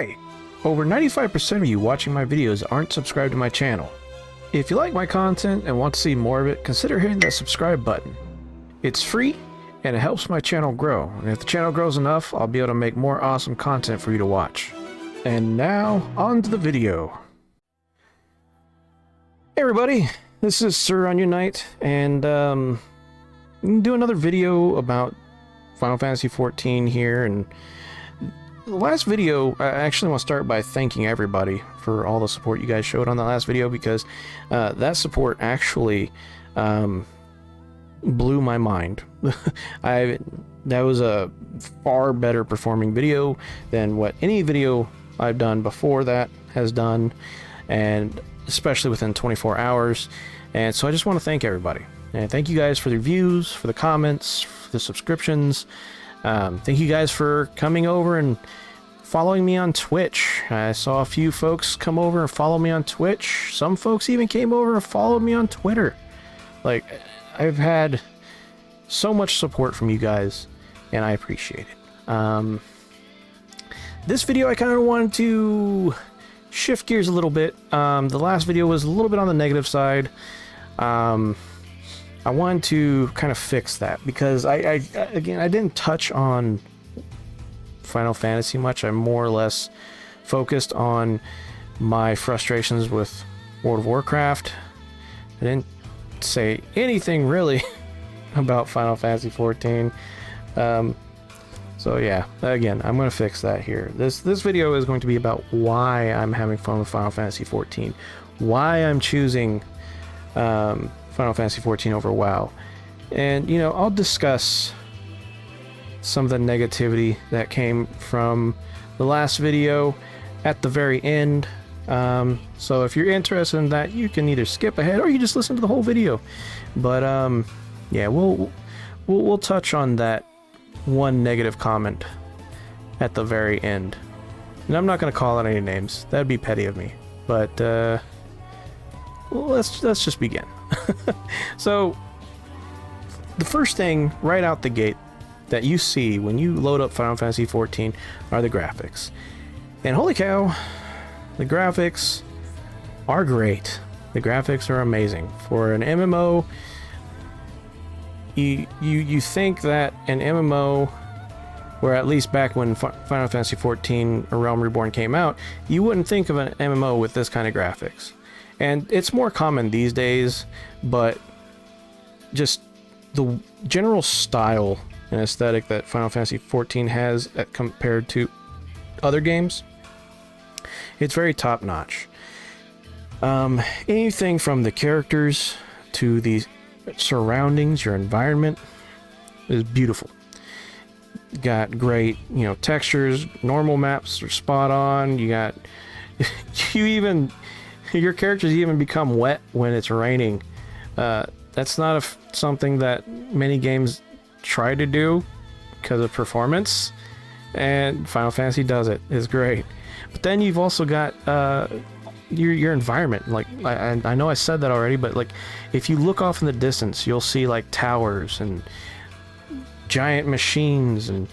Hey! Over 95% of you watching my videos aren't subscribed to my channel. If you like my content and want to see more of it, consider hitting that subscribe button. It's free, and it helps my channel grow, and if the channel grows enough, I'll be able to make more awesome content for you to watch. And now, on to the video. Hey everybody, this is Sir Onion Knight, and I'm gonna do another video about Final Fantasy XIV here, and the last video, I actually want to start by thanking everybody for all the support you guys showed on that last video, because that support actually blew my mind. That was a far better performing video than what any video I've done before that has done, and especially within 24 hours. And so I just want to thank everybody, and thank you guys for the views, for the comments, for the subscriptions. Thank you guys for coming over and following me on Twitch. I saw a few folks come over and follow me on Twitch. Some folks even came over and followed me on Twitter. Like, I've had so much support from you guys, and I appreciate it. This video, I kind of wanted to shift gears a little bit. The last video was a little bit on the negative side. I wanted to kind of fix that, because again, I didn't touch on Final Fantasy much. I more or less focused on my frustrations with World of Warcraft. I didn't say anything really about Final Fantasy XIV. So yeah, again, I'm going to fix that here. This video is going to be about why I'm having fun with Final Fantasy XIV, why I'm choosing Final Fantasy XIV over WoW, and I'll discuss some of the negativity that came from the last video at the very end. So if you're interested in that, you can either skip ahead or you just listen to the whole video. But yeah, we'll touch on that one negative comment at the very end, and I'm not going to call out any names. That'd be petty of me. But let's just begin. So the first thing right out the gate that you see when you load up Final Fantasy XIV are the graphics. And holy cow, the graphics are great. The graphics are amazing. For an MMO, you think that an MMO, or at least back when Final Fantasy XIV A Realm Reborn came out, you wouldn't think of an MMO with this kind of graphics. And it's more common these days, but just the general style and aesthetic that Final Fantasy XIV has compared to other games, it's very top-notch. Anything from the characters to the surroundings, your environment, is beautiful. Got great, textures. Normal maps are spot on. You got your characters even become wet when it's raining. That's not something that many games try to do because of performance, and Final Fantasy does it. It's great. But then you've also got your environment. Like, I know I said that already, but like, if you look off in the distance, you'll see like towers and giant machines and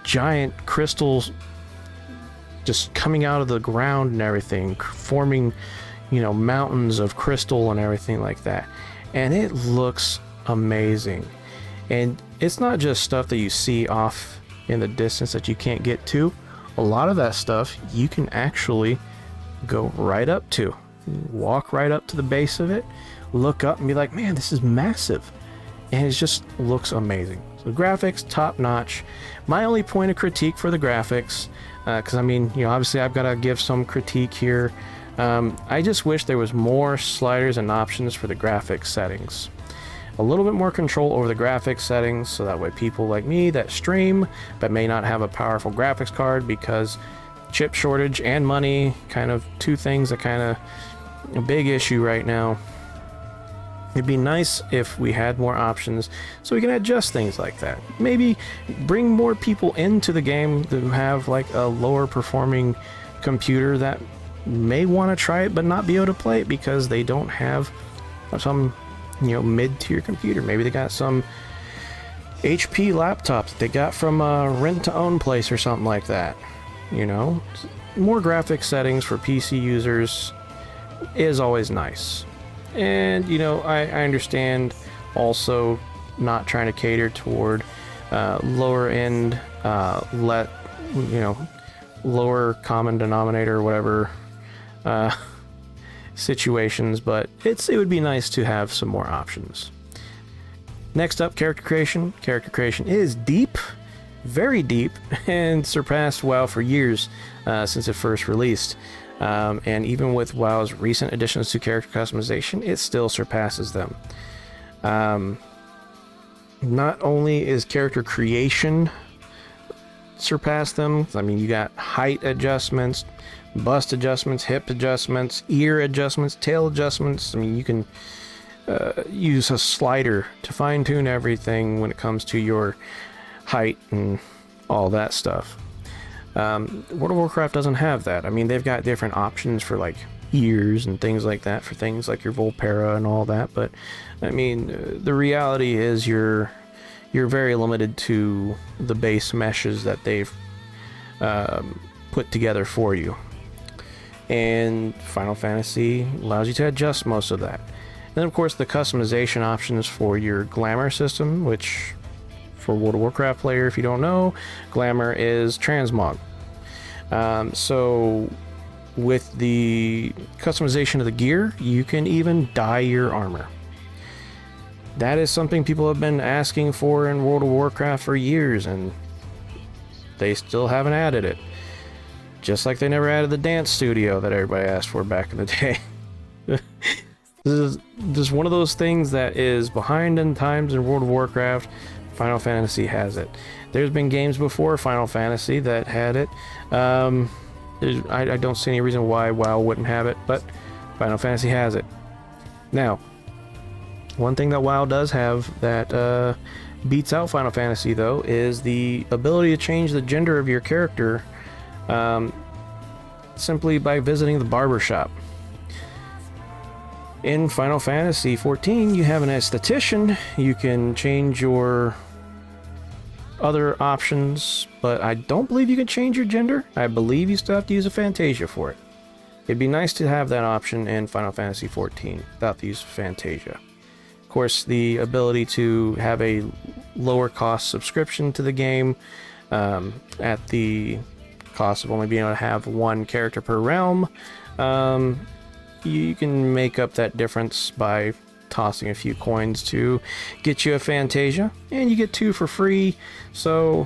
giant crystals just coming out of the ground and everything, forming mountains of crystal and everything like that. And it looks amazing. And it's not just stuff that you see off in the distance that you can't get to. A lot of that stuff you can actually go right up to. Walk right up to the base of it, look up and be like, man, this is massive. And it just looks amazing. So the graphics, top notch. My only point of critique for the graphics, because obviously I've got to give some critique here. I just wish there was more sliders and options for the graphics settings. A little bit more control over the graphics settings, so that way people like me that stream but may not have a powerful graphics card, because chip shortage and money, kind of two things that kind of a big issue right now. It'd be nice if we had more options so we can adjust things like that. Maybe bring more people into the game who have like a lower performing computer that may want to try it but not be able to play it because they don't have some mid-tier computer. Maybe they got some HP laptop that they got from a rent-to-own place or something like that. you know. More graphic settings for PC users is always nice. And, you know, I understand also not trying to cater toward lower end, lower common denominator or whatever situations, but it would be nice to have some more options. Next up, character creation. Character creation is deep, very deep, and surpassed WoW for years since it first released. And even with WoW's recent additions to character customization, it still surpasses them. Not only is character creation surpass them, I mean, you got height adjustments, bust adjustments, hip adjustments, ear adjustments, tail adjustments. I mean, you can use a slider to fine-tune everything when it comes to your height and all that stuff. World of Warcraft doesn't have that. I mean, they've got different options for like ears and things like that for things like your Volpera and all that, but I mean, the reality is you're very limited to the base meshes that they've put together for you. And Final Fantasy allows you to adjust most of that. And then, of course, the customization options for your Glamour system, which, for World of Warcraft player, if you don't know, Glamour is transmog. So, with the customization of the gear, you can even dye your armor. That is something people have been asking for in World of Warcraft for years, and they still haven't added it. Just like they never added the dance studio that everybody asked for back in the day. This is just one of those things that is behind in times in World of Warcraft. Final Fantasy has it. There's been games before Final Fantasy that had it. I don't see any reason why WoW wouldn't have it, but Final Fantasy has it. Now, one thing that WoW does have that beats out Final Fantasy, though, is the ability to change the gender of your character simply by visiting the barbershop. In Final Fantasy XIV, you have an esthetician. You can change your other options, but I don't believe you can change your gender. I believe you still have to use a Fantasia for it. It'd be nice to have that option in Final Fantasy XIV without the use of Fantasia. Of course, the ability to have a lower cost subscription to the game at the cost of only being able to have one character per realm, you can make up that difference by tossing a few coins to get you a Fantasia, and you get 2 for free. So,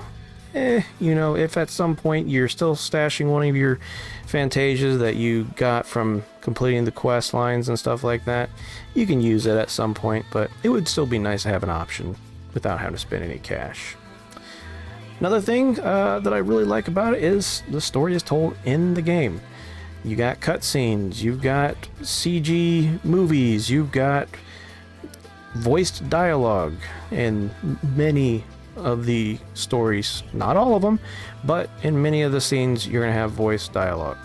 you know, if at some point you're still stashing one of your Fantasias that you got from completing the quest lines and stuff like that, you can use it at some point, but it would still be nice to have an option without having to spend any cash. Another thing that I really like about it is the story is told in the game. You got cutscenes, you've got CG movies, you've got voiced dialogue in many of the stories. Not all of them, but in many of the scenes you're going to have voiced dialogue.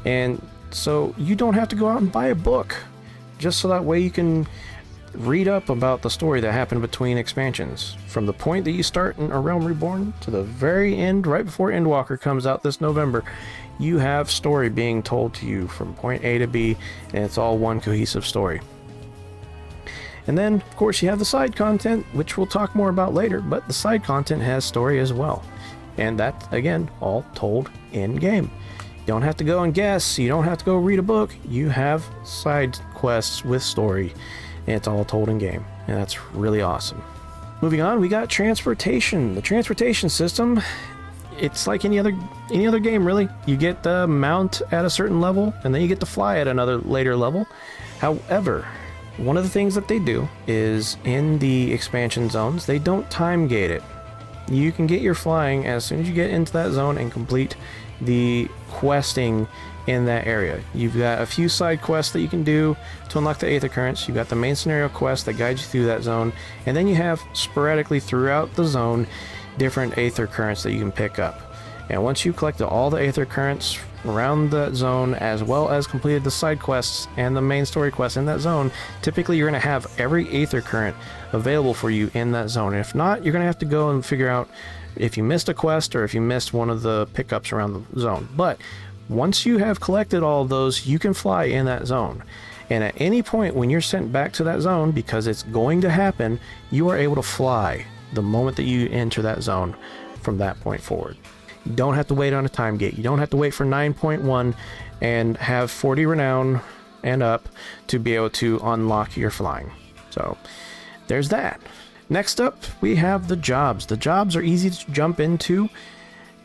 And so you don't have to go out and buy a book, just so that way you can read up about the story that happened between expansions. From the point that you start in A Realm Reborn to the very end, right before Endwalker comes out this November, you have story being told to you from point A to B, and it's all one cohesive story. And then, of course, you have the side content, which we'll talk more about later, but the side content has story as well. And that's, again, all told in-game. You don't have to go and guess, you don't have to go read a book, you have side quests with story, and it's all told in-game, and that's really awesome. Moving on, we got transportation. The transportation system, it's like any other game, really. You get the mount at a certain level, and then you get to fly at another later level. However, one of the things that they do is in the expansion zones, they don't time gate it. You can get your flying as soon as you get into that zone and complete the questing in that area. You've got a few side quests that you can do to unlock the Aether Currents. You've got the main scenario quest that guides you through that zone, and then you have sporadically throughout the zone different Aether Currents that you can pick up. And once you've collected all the Aether Currents around that zone, as well as completed the side quests and the main story quests in that zone, typically you're going to have every Aether Current available for you in that zone. And if not, you're going to have to go and figure out if you missed a quest or if you missed one of the pickups around the zone. But once you have collected all of those, you can fly in that zone. And at any point when you're sent back to that zone, because it's going to happen, you are able to fly the moment that you enter that zone from that point forward. You don't have to wait on a time gate. You don't have to wait for 9.1 and have 40 renown and up to be able to unlock your flying. So there's that. Next up, we have the jobs. The jobs are easy to jump into,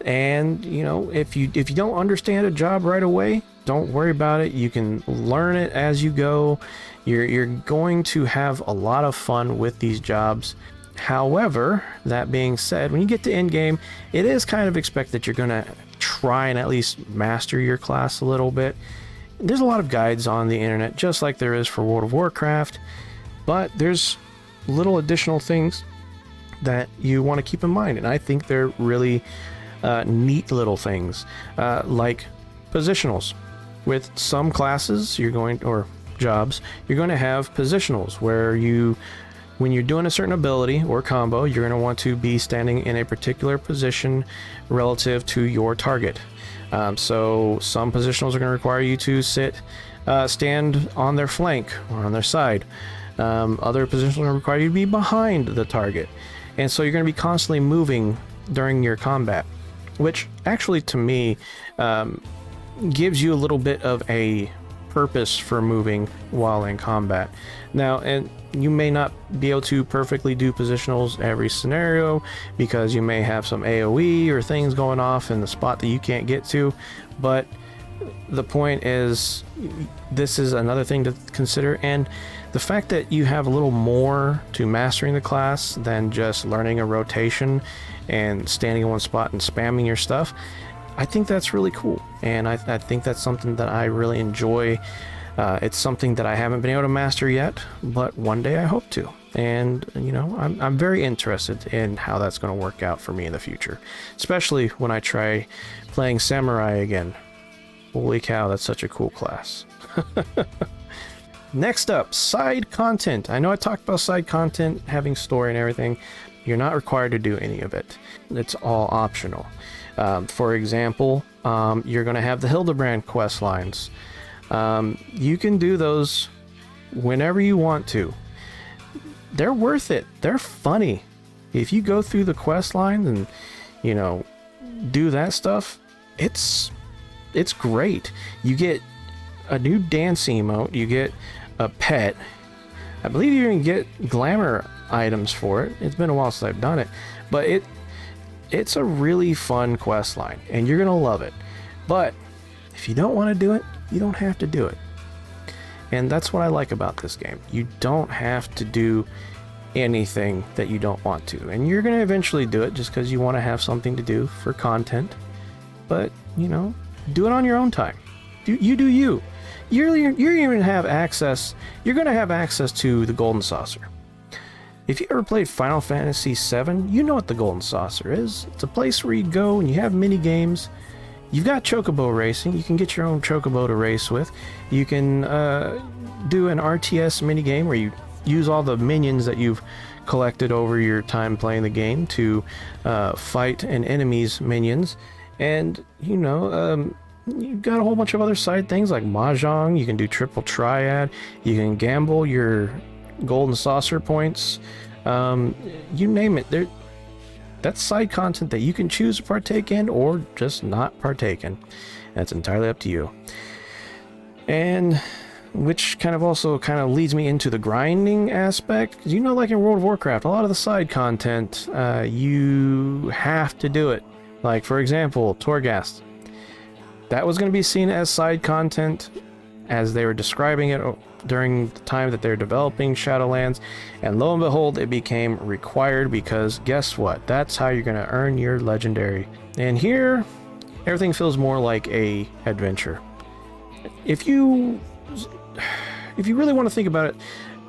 and you know, if you don't understand a job right away, don't worry about it. You can learn it as you go. You're going to have a lot of fun with these jobs. However, that being said, when you get to end game, it is kind of expected that you're going to try and at least master your class a little bit. There's a lot of guides on the internet, just like there is for World of Warcraft, but there's little additional things that you want to keep in mind, and I think they're really neat little things, like positionals. With some classes, or jobs, you're going to have positionals where when you're doing a certain ability or combo, you're going to want to be standing in a particular position relative to your target. So some positionals are going to require you to stand on their flank or on their side. Other positions are going to require you to be behind the target. And so you're going to be constantly moving during your combat, which actually to me gives you a little bit of a purpose for moving while in combat. Now, and you may not be able to perfectly do positionals every scenario because you may have some AoE or things going off in the spot that you can't get to, but the point is, this is another thing to consider, and the fact that you have a little more to mastering the class than just learning a rotation and standing in one spot and spamming your stuff, I think that's really cool, and I think that's something that I really enjoy. It's something that I haven't been able to master yet, but one day I hope to. And you know, I'm very interested in how that's going to work out for me in the future, especially when I try playing Samurai again. Holy cow, that's such a cool class. Next up, side content. I know I talked about side content, having story and everything. You're not required to do any of it. It's all optional. For example, you're going to have the Hildebrand quest lines. You can do those whenever you want to. They're worth it. They're funny. If you go through the quest lines and, you know, do that stuff, it's great. You get a new dance emote. You get a pet. I believe you can get glamour items for it. It's been a while since I've done it, but it's a really fun quest line, and you're gonna love it. But if you don't want to do it, you don't have to do it. And that's what I like about this game. You don't have to do anything that you don't want to, and you're gonna eventually do it just because you want to have something to do for content. But you know, do it on your own time. You do you. You're even have access. You're gonna have access to the Golden Saucer. If you ever played Final Fantasy VII, you know what the Golden Saucer is. It's a place where you go and you have mini games. You've got chocobo racing. You can get your own chocobo to race with. You can do an RTS mini game where you use all the minions that you've collected over your time playing the game to fight an enemy's minions. And you know, you've got a whole bunch of other side things like mahjong. You can do triple triad. You can gamble your Golden Saucer points. You name it. That's side content that you can choose to partake in or just not partake in. That's entirely up to you. And which kind of leads me into the grinding aspect. You know, like in World of Warcraft, a lot of the side content, you have to do it. Like, for example, Torghast. That was going to be seen as side content as they were describing it during the time that they're developing Shadowlands, and lo and behold, it became required because guess what? That's how you're going to earn your legendary. And here, everything feels more like a adventure. If you really want to think about it,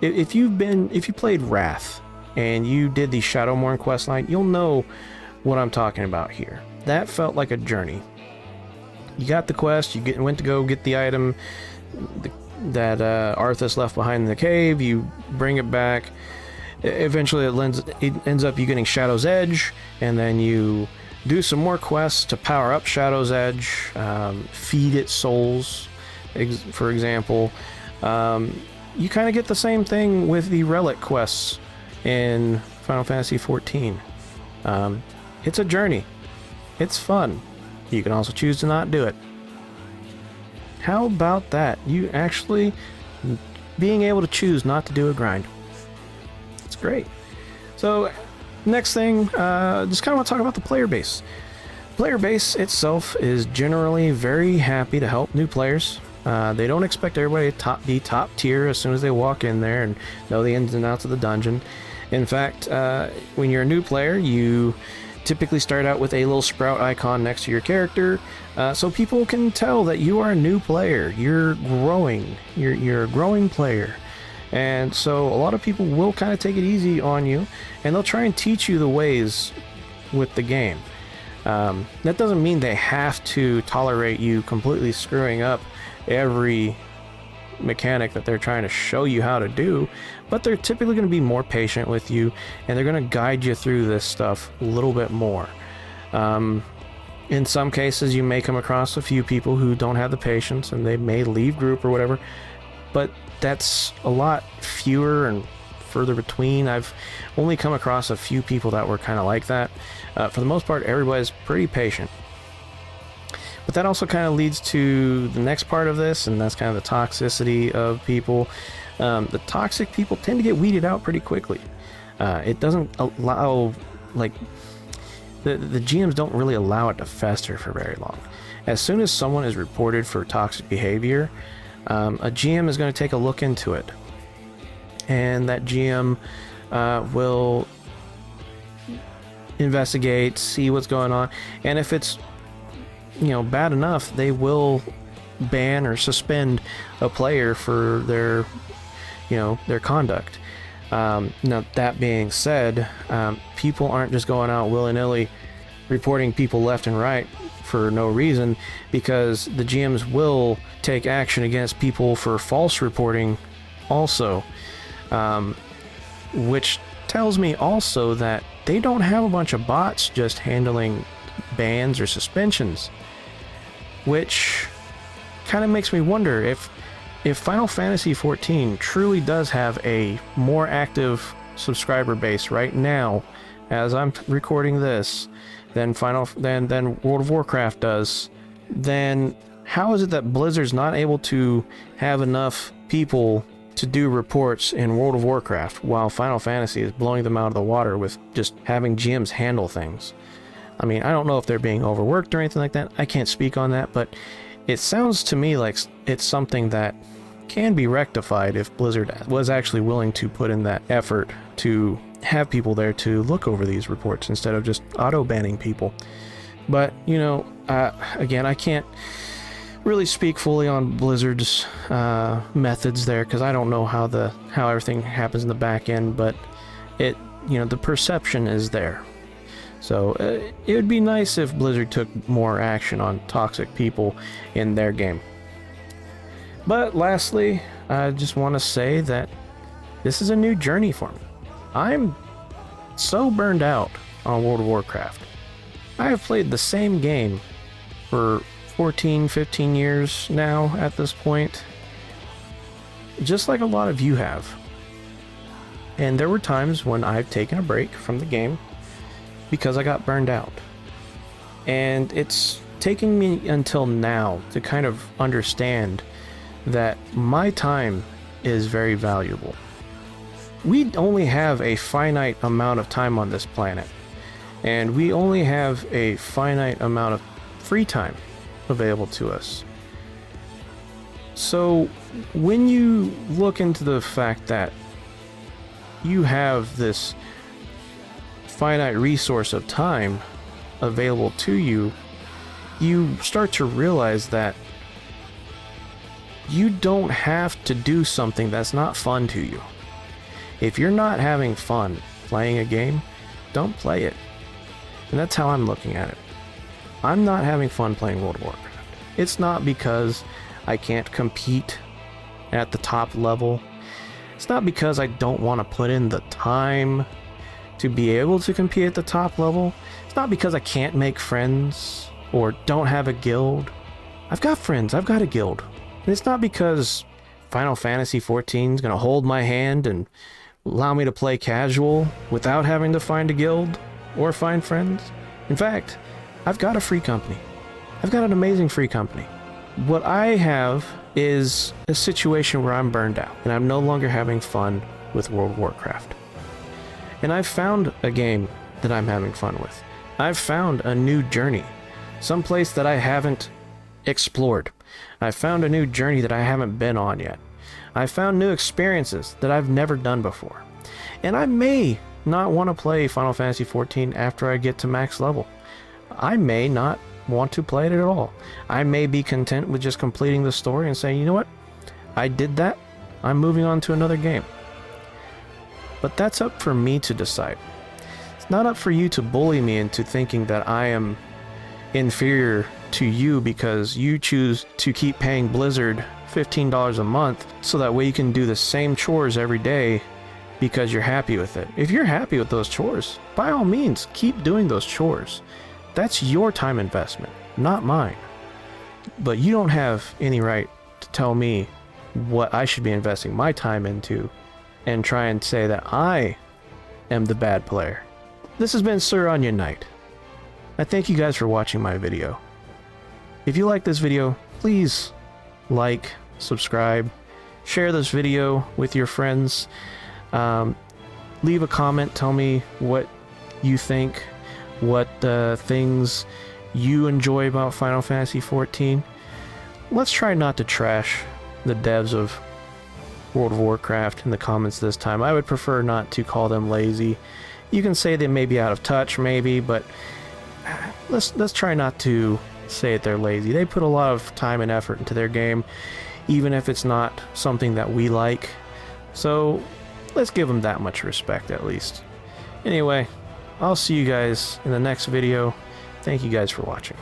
if you played Wrath and you did the Shadowmourne questline, you'll know what I'm talking about here. That felt like a journey. You got the quest, went to go get the item that Arthas left behind in the cave, you bring it back, Eventually it ends up you getting Shadow's Edge, and then you do some more quests to power up Shadow's Edge, feed it souls, for example. You kind of get the same thing with the relic quests in Final Fantasy XIV. It's a journey. It's fun. You can also choose to not do it. How about that? You actually being able to choose not to do a grind. It's great. So next thing, just kind of want to talk about the player base. Player base itself is generally very happy to help new players. They don't expect everybody to be top tier as soon as they walk in there and know the ins and outs of the dungeon. In fact, when you're a new player, you typically start out with a little sprout icon next to your character, so people can tell that you are a new player. You're growing. You're a growing player. And so a lot of people will kind of take it easy on you, and they'll try and teach you the ways with the game. That doesn't mean they have to tolerate you completely screwing up every mechanic that they're trying to show you how to do, but they're typically going to be more patient with you, and they're going to guide you through this stuff a little bit more. In some cases, you may come across a few people who don't have the patience, and they may leave group or whatever, but that's a lot fewer and further between. I've only come across a few people that were kind of like that. For the most part, everybody's pretty patient. But that also kind of leads to the next part of this, and that's kind of the toxicity of people. The toxic people tend to get weeded out pretty quickly. It doesn't allow, like, the GMs don't really allow it to fester for very long. As soon as someone is reported for toxic behavior, a GM is going to take a look into it, and that GM will investigate, see what's going on, and if it's bad enough, they will ban or suspend a player for their conduct. Now, that being said, people aren't just going out willy-nilly reporting people left and right for no reason, because the GMs will take action against people for false reporting also, which tells me also that they don't have a bunch of bots just handling bans or suspensions, which kind of makes me wonder if Final Fantasy XIV truly does have a more active subscriber base right now, as I'm recording this, than World of Warcraft does. Then how is it that Blizzard's not able to have enough people to do reports in World of Warcraft, while Final Fantasy is blowing them out of the water with just having GMs handle things? I mean, I don't know if they're being overworked or anything like that. I can't speak on that, but it sounds to me like it's something that can be rectified if Blizzard was actually willing to put in that effort to have people there to look over these reports instead of just auto-banning people. But, again, I can't really speak fully on Blizzard's methods there, because I don't know how everything happens in the back end, but the perception is there. So it would be nice if Blizzard took more action on toxic people in their game. But lastly, I just want to say that this is a new journey for me. I'm so burned out on World of Warcraft. I have played the same game for 14, 15 years now at this point, just like a lot of you have. And there were times when I've taken a break from the game because I got burned out. And it's taking me until now to kind of understand that my time is very valuable. We only have a finite amount of time on this planet, and we only have a finite amount of free time available to us. So when you look into the fact that you have this finite resource of time available to you, you start to realize that you don't have to do something that's not fun to you. If you're not having fun playing a game, don't play it. And that's how I'm looking at it. I'm not having fun playing World of Warcraft. It's not because I can't compete at the top level. It's not because I don't want to put in the time to be able to compete at the top level. It's not because I can't make friends or don't have a guild. I've got friends, I've got a guild. And it's not because Final Fantasy XIV is going to hold my hand and allow me to play casual without having to find a guild or find friends. In fact, I've got a free company. I've got an amazing free company. What I have is a situation where I'm burned out and I'm no longer having fun with World of Warcraft. And I've found a game that I'm having fun with. I've found a new journey, someplace that I haven't explored. I've found a new journey that I haven't been on yet. I've found new experiences that I've never done before. And I may not want to play Final Fantasy XIV after I get to max level. I may not want to play it at all. I may be content with just completing the story and saying, you know what? I did that. I'm moving on to another game. But that's up for me to decide. It's not up for you to bully me into thinking that I am inferior to you because you choose to keep paying Blizzard $15 a month so that way you can do the same chores every day because you're happy with it. If you're happy with those chores, by all means, keep doing those chores. That's your time investment, not mine. But you don't have any right to tell me what I should be investing my time into and try and say that I am the bad player. This has been Sir Onion Knight. I thank you guys for watching my video. If you like this video, please like, subscribe, share this video with your friends. Leave a comment, tell me what you think, what things you enjoy about Final Fantasy XIV. Let's try not to trash the devs of World of Warcraft in the comments this time. I would prefer not to call them lazy. You can say they may be out of touch, maybe, but let's try not to say that they're lazy. They put a lot of time and effort into their game, even if it's not something that we like. So let's give them that much respect at least. Anyway, I'll see you guys in the next video. Thank you guys for watching.